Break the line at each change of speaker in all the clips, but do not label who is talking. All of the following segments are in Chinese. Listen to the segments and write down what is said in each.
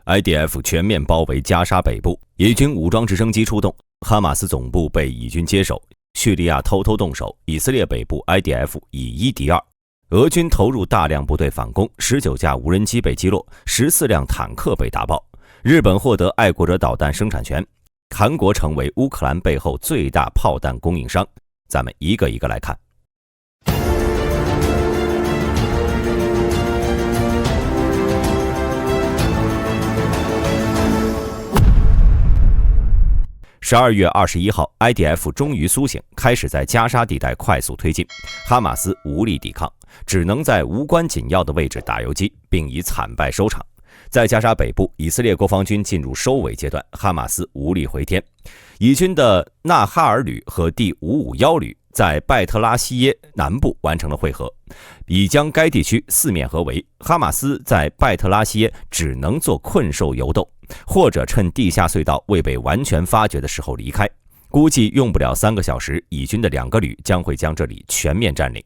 IDF 全面包围加沙北部，以军武装直升机出动，哈马斯总部被以军接手，叙利亚偷偷动手，以色列北部 IDF 以1敌2，俄军投入大量部队反攻，19架无人机被击落，14辆坦克被打爆。日本获得爱国者导弹生产权，韩国成为乌克兰背后最大炮弹供应商。咱们一个一个来看。12月21号 ，IDF 终于苏醒，开始在加沙地带快速推进。哈马斯无力抵抗，只能在无关紧要的位置打游击，并以惨败收场。在加沙北部，以色列国防军进入收尾阶段，哈马斯无力回天。以军的纳哈尔旅和第551旅在拜特拉西耶南部完成了会合，已将该地区四面合围。哈马斯在拜特拉西耶只能做困兽犹斗，或者趁地下隧道未被完全发掘的时候离开。估计用不了3个小时，以军的2个旅将会将这里全面占领。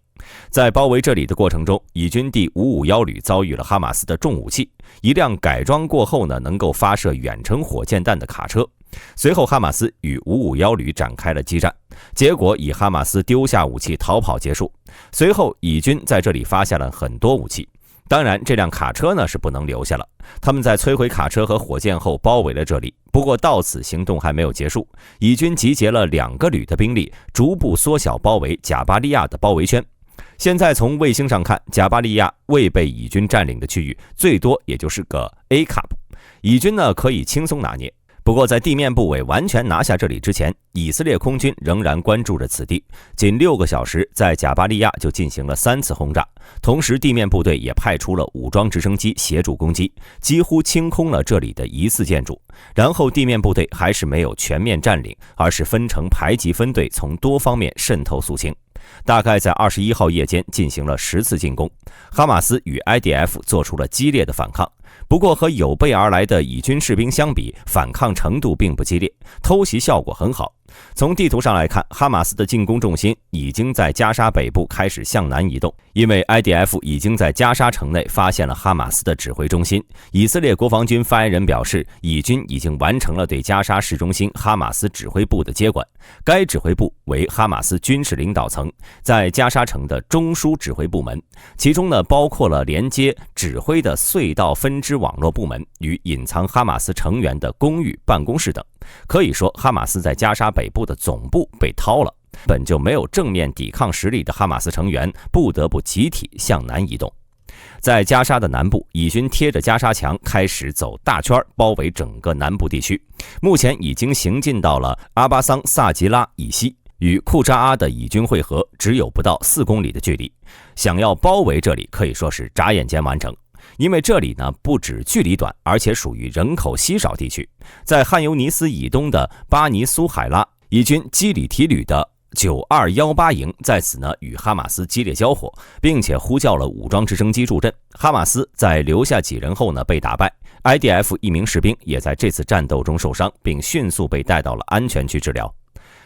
在包围这里的过程中，以军第551旅遭遇了哈马斯的重武器，一辆改装过后能够发射远程火箭弹的卡车。随后哈马斯与551旅展开了激战，结果以哈马斯丢下武器逃跑结束。随后以军在这里发现了很多武器，当然这辆卡车是不能留下了。他们在摧毁卡车和火箭后包围了这里，不过到此行动还没有结束，以军集结了2个旅的兵力，逐步缩小包围贾巴利亚的包围圈。现在从卫星上看，贾巴利亚未被以军占领的区域最多也就是个 A cup， 以军可以轻松拿捏。不过在地面部位完全拿下这里之前，以色列空军仍然关注着此地，仅6个小时在贾巴利亚就进行了3次轰炸，同时地面部队也派出了武装直升机协助攻击，几乎清空了这里的疑似建筑。然后地面部队还是没有全面占领，而是分成排级分队从多方面渗透肃清。大概在21号夜间进行了10次进攻，哈马斯与 IDF 做出了激烈的反抗，不过和有备而来的以军士兵相比，反抗程度并不激烈，偷袭效果很好。从地图上来看，哈马斯的进攻重心已经在加沙北部开始向南移动，因为 IDF 已经在加沙城内发现了哈马斯的指挥中心。以色列国防军发言人表示，以军已经完成了对加沙市中心哈马斯指挥部的接管，该指挥部为哈马斯军事领导层在加沙城的中枢指挥部门，其中包括了连接指挥的隧道分支网络部门与隐藏哈马斯成员的公寓办公室等。可以说，哈马斯在加沙北部的总部被掏了，本就没有正面抵抗实力的哈马斯成员不得不集体向南移动。在加沙的南部，以军贴着加沙墙开始走大圈包围整个南部地区，目前已经行进到了阿巴桑萨吉拉以西，与库扎阿的以军会合只有不到4公里的距离，想要包围这里可以说是眨眼间完成。因为这里不止距离短，而且属于人口稀少地区。在汉尤尼斯以东的巴尼苏海拉，以军基里提旅的9218营在此与哈马斯激烈交火，并且呼叫了武装直升机助阵。哈马斯在留下几人后被打败， IDF 1名士兵也在这次战斗中受伤，并迅速被带到了安全区治疗。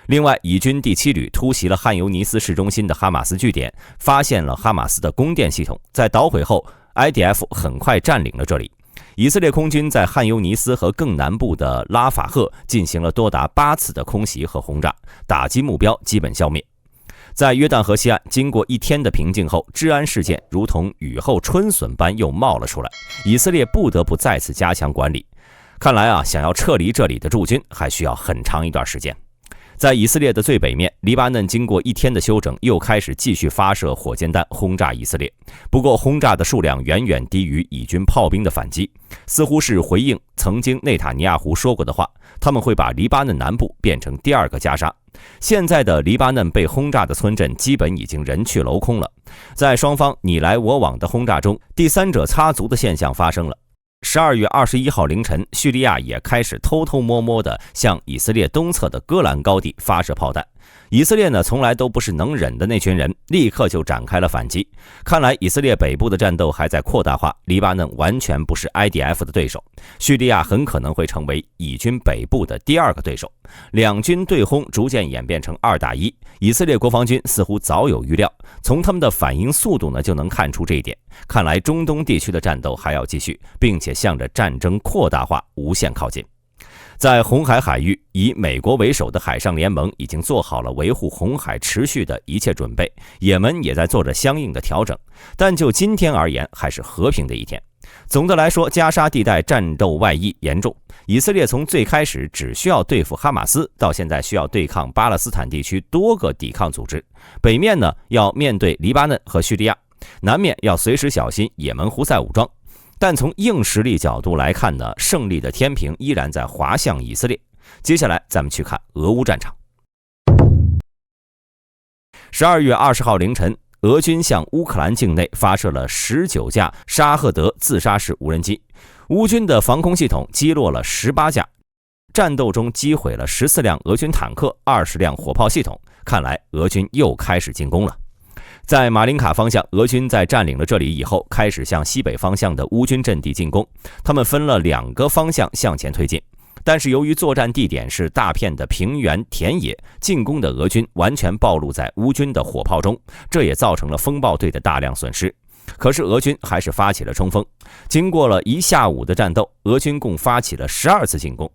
另外，以军第7旅突袭了汉尤尼斯市中心的哈马斯据点，发现了哈马斯的供电系统，在捣毁后IDF 很快占领了这里。以色列空军在汉尤尼斯和更南部的拉法赫进行了多达8次的空袭和轰炸，打击目标基本消灭。在约旦河西岸，经过1天的平静后，治安事件如同雨后春笋般又冒了出来，以色列不得不再次加强管理。看来想要撤离这里的驻军还需要很长一段时间。在以色列的最北面，黎巴嫩经过1天的休整，又开始继续发射火箭弹轰炸以色列。不过轰炸的数量远远低于以军炮兵的反击，似乎是回应曾经内塔尼亚胡说过的话，他们会把黎巴嫩南部变成第2个加沙。现在的黎巴嫩被轰炸的村镇基本已经人去楼空了。在双方你来我往的轰炸中，第三者擦足的现象发生了。12月21号凌晨，叙利亚也开始偷偷摸摸地向以色列东侧的戈兰高地发射炮弹，以色列呢，从来都不是能忍的那群人，立刻就展开了反击。看来以色列北部的战斗还在扩大化，黎巴嫩完全不是 IDF 的对手，叙利亚很可能会成为以军北部的第二个对手。两军对轰逐渐演变成2打1，以色列国防军似乎早有预料，从他们的反应速度呢就能看出这一点。看来中东地区的战斗还要继续，并且向着战争扩大化无限靠近。在红海海域，以美国为首的海上联盟已经做好了维护红海持续的一切准备，也门也在做着相应的调整。但就今天而言，还是和平的一天。总的来说，加沙地带战斗外溢严重，以色列从最开始只需要对付哈马斯，到现在需要对抗巴勒斯坦地区多个抵抗组织。北面呢，要面对黎巴嫩和叙利亚，南面要随时小心也门胡塞武装。但从硬实力角度来看呢，胜利的天平依然在滑向以色列。接下来咱们去看俄乌战场。12月20号凌晨，俄军向乌克兰境内发射了19架沙赫德自杀式无人机，乌军的防空系统击落了18架，战斗中击毁了14辆俄军坦克、20辆火炮系统。看来俄军又开始进攻了。在马林卡方向，俄军在占领了这里以后，开始向西北方向的乌军阵地进攻。他们分了2个方向向前推进，但是由于作战地点是大片的平原田野，进攻的俄军完全暴露在乌军的火炮中，这也造成了风暴队的大量损失。可是俄军还是发起了冲锋，经过了一下午的战斗，俄军共发起了12次进攻。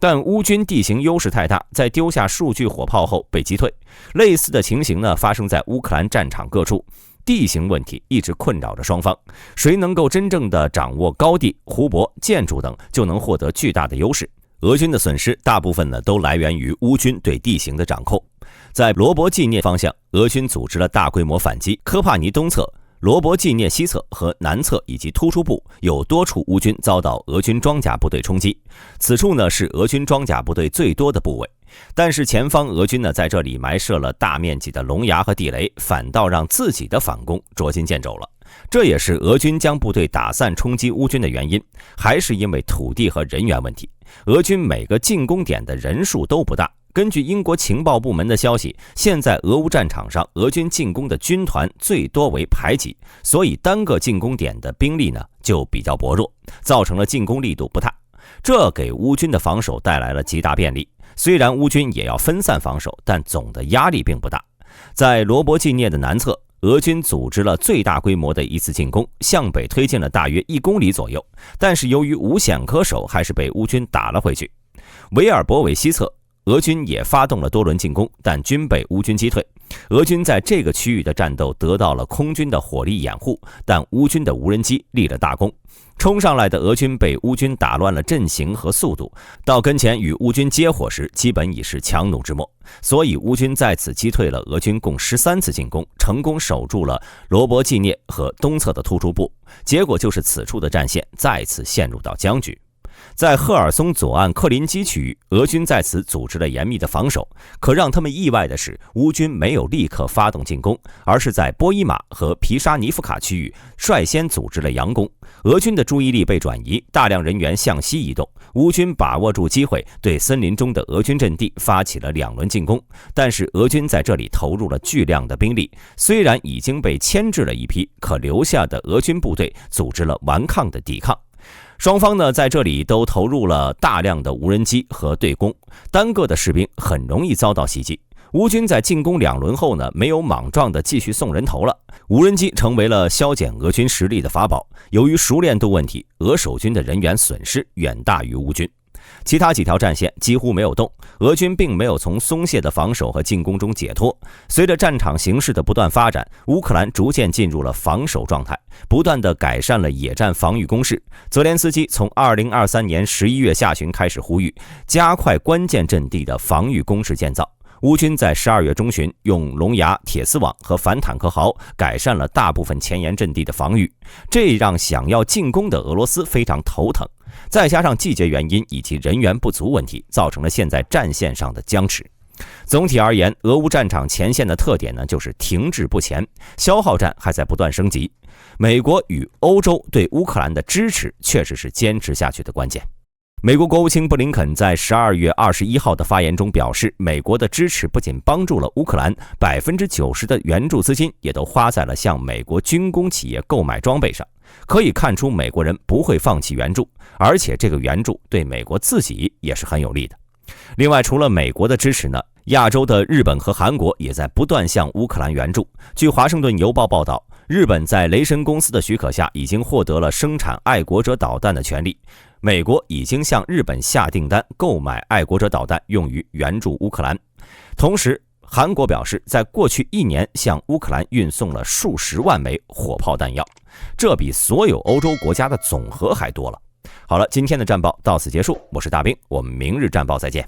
但乌军地形优势太大，在丢下数具火炮后被击退。类似的情形呢，发生在乌克兰战场各处，地形问题一直困扰着双方。谁能够真正的掌握高地、湖泊、建筑等，就能获得巨大的优势。俄军的损失大部分呢都来源于乌军对地形的掌控。在罗伯季涅方向，俄军组织了大规模反击，科帕尼东侧、罗伯季涅西侧和南侧以及突出部有多处乌军遭到俄军装甲部队冲击，此处呢是俄军装甲部队最多的部位。但是前方俄军呢在这里埋设了大面积的龙牙和地雷，反倒让自己的反攻捉襟见肘了。这也是俄军将部队打散冲击乌军的原因，还是因为土地和人员问题。俄军每个进攻点的人数都不大。根据英国情报部门的消息，现在俄乌战场上，俄军进攻的军团最多为排级，所以单个进攻点的兵力呢就比较薄弱，造成了进攻力度不大。这给乌军的防守带来了极大便利。虽然乌军也要分散防守，但总的压力并不大。在罗伯季涅的南侧，俄军组织了最大规模的一次进攻，向北推进了大约1公里左右，但是由于无险可守，还是被乌军打了回去。维尔博韦西侧，俄军也发动了多轮进攻，但均被乌军击退。俄军在这个区域的战斗得到了空军的火力掩护，但乌军的无人机立了大功。冲上来的俄军被乌军打乱了阵型和速度，到跟前与乌军接火时，基本已是强弩之末。所以乌军在此击退了俄军共13次进攻，成功守住了罗伯季涅和东侧的突出部。结果就是此处的战线再次陷入到僵局。在赫尔松左岸克林基区域，俄军在此组织了严密的防守。可让他们意外的是，乌军没有立刻发动进攻，而是在波伊马和皮沙尼夫卡区域率先组织了佯攻。俄军的注意力被转移，大量人员向西移动。乌军把握住机会，对森林中的俄军阵地发起了2轮进攻。但是俄军在这里投入了巨量的兵力，虽然已经被牵制了一批，可留下的俄军部队组织了顽抗的抵抗。双方呢在这里都投入了大量的无人机和对攻，单个的士兵很容易遭到袭击。乌军在进攻2轮后呢，没有莽撞的继续送人头了，无人机成为了削减俄军实力的法宝。由于熟练度问题，俄守军的人员损失远大于乌军。其他几条战线几乎没有动，俄军并没有从松懈的防守和进攻中解脱。随着战场形势的不断发展，乌克兰逐渐进入了防守状态，不断地改善了野战防御工事。泽连斯基从2023年11月下旬开始呼吁，加快关键阵地的防御工事建造。乌军在12月中旬用龙牙、铁丝网和反坦克壕改善了大部分前沿阵地的防御，这让想要进攻的俄罗斯非常头疼。再加上季节原因以及人员不足问题，造成了现在战线上的僵持。总体而言，俄乌战场前线的特点呢，就是停滞不前，消耗战还在不断升级。美国与欧洲对乌克兰的支持确实是坚持下去的关键。美国国务卿布林肯在12月21号的发言中表示，美国的支持不仅帮助了乌克兰，90%的援助资金也都花在了向美国军工企业购买装备上。可以看出，美国人不会放弃援助，而且这个援助对美国自己也是很有利的。另外，除了美国的支持呢，亚洲的日本和韩国也在不断向乌克兰援助。据华盛顿邮报报道，日本在雷神公司的许可下，已经获得了生产爱国者导弹的权利。美国已经向日本下订单购买爱国者导弹，用于援助乌克兰。同时，韩国表示，在过去1年向乌克兰运送了数十万枚火炮弹药，这比所有欧洲国家的总和还多了。好了，今天的战报到此结束，我是大兵，我们明日战报再见。